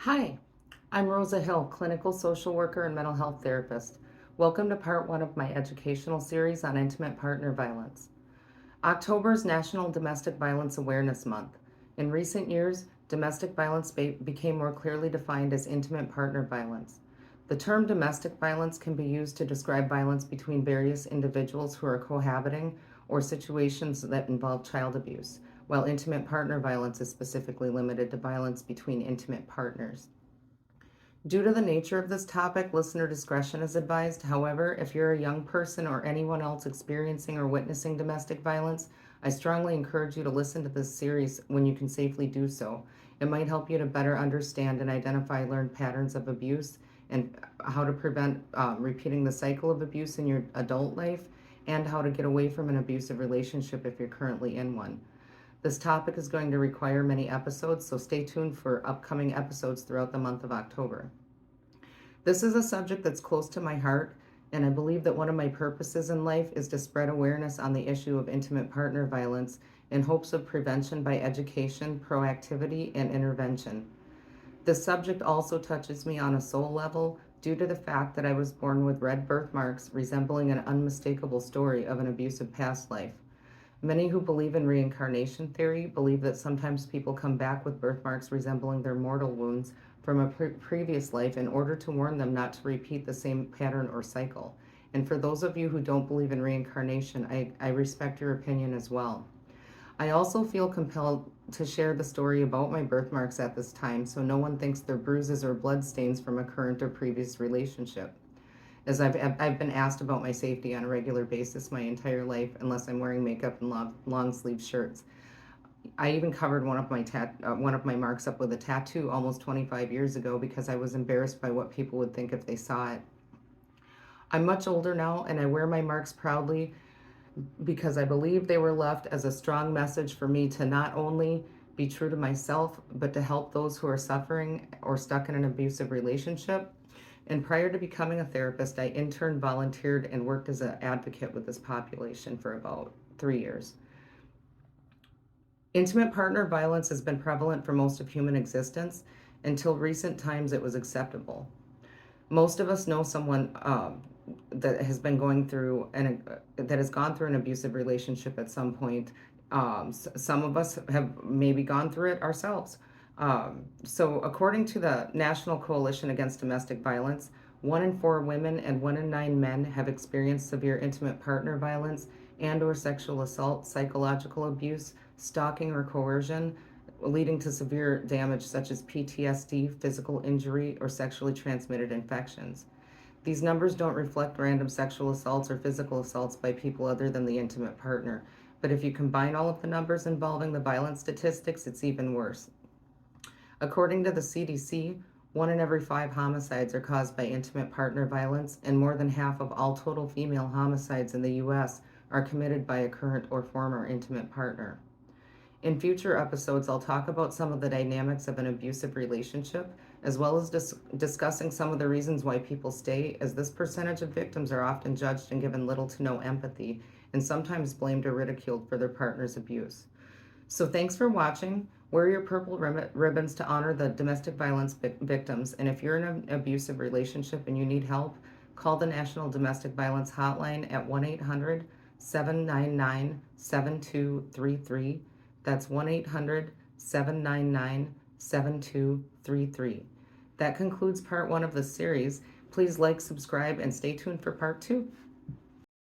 Hi, I'm Rosa Hill, clinical social worker and mental health therapist. Welcome to part one of my educational series on intimate partner violence. October is National Domestic Violence Awareness Month. In recent years, domestic violence became more clearly defined as intimate partner violence. The term domestic violence can be used to describe violence between various individuals who are cohabiting or situations that involve child abuse, while intimate partner violence is specifically limited to violence between intimate partners. Due to the nature of this topic, listener discretion is advised. However, if you're a young person or anyone else experiencing or witnessing domestic violence, I strongly encourage you to listen to this series when you can safely do so. It might help you to better understand and identify learned patterns of abuse and how to prevent repeating the cycle of abuse in your adult life, and how to get away from an abusive relationship if you're currently in one. This topic is going to require many episodes, so stay tuned for upcoming episodes throughout the month of October. This is a subject that's close to my heart, and I believe that one of my purposes in life is to spread awareness on the issue of intimate partner violence in hopes of prevention by education, proactivity, and intervention. This subject also touches me on a soul level due to the fact that I was born with red birthmarks resembling an unmistakable story of an abusive past life. Many who believe in reincarnation theory believe that sometimes people come back with birthmarks resembling their mortal wounds from a previous life in order to warn them not to repeat the same pattern or cycle. And for those of you who don't believe in reincarnation, I respect your opinion as well. I also feel compelled to share the story about my birthmarks at this time so no one thinks they're bruises or bloodstains from a current or previous relationship, as I've been asked about my safety on a regular basis my entire life, unless I'm wearing makeup and long sleeve shirts. I even covered one of my marks up with a tattoo almost 25 years ago because I was embarrassed by what people would think if they saw it. I'm much older now, and I wear my marks proudly because I believe they were left as a strong message for me to not only be true to myself, but to help those who are suffering or stuck in an abusive relationship. And prior to becoming a therapist, I interned, volunteered, and worked as an advocate with this population for about 3 years. Intimate partner violence has been prevalent for most of human existence. Until recent times, it was acceptable. Most of us know someone that has been going through that has gone through an abusive relationship at some point. Some of us have maybe gone through it ourselves. So, according to the National Coalition Against Domestic Violence, 1 in 4 women and 1 in 9 men have experienced severe intimate partner violence and/or sexual assault, psychological abuse, stalking, or coercion, leading to severe damage such as PTSD, physical injury, or sexually transmitted infections. These numbers don't reflect random sexual assaults or physical assaults by people other than the intimate partner. But if you combine all of the numbers involving the violence statistics, it's even worse. According to the CDC, 1 in every 5 homicides are caused by intimate partner violence, and more than half of all total female homicides in the US are committed by a current or former intimate partner. In future episodes, I'll talk about some of the dynamics of an abusive relationship, as well as discussing some of the reasons why people stay, as this percentage of victims are often judged and given little to no empathy, and sometimes blamed or ridiculed for their partner's abuse. So thanks for watching. Wear your purple ribbons to honor the domestic violence victims, and if you're in an abusive relationship and you need help, call the National Domestic Violence Hotline at 1-800-799-7233. That's 1-800-799-7233. That concludes part one of the series. Please like, subscribe, and stay tuned for part two.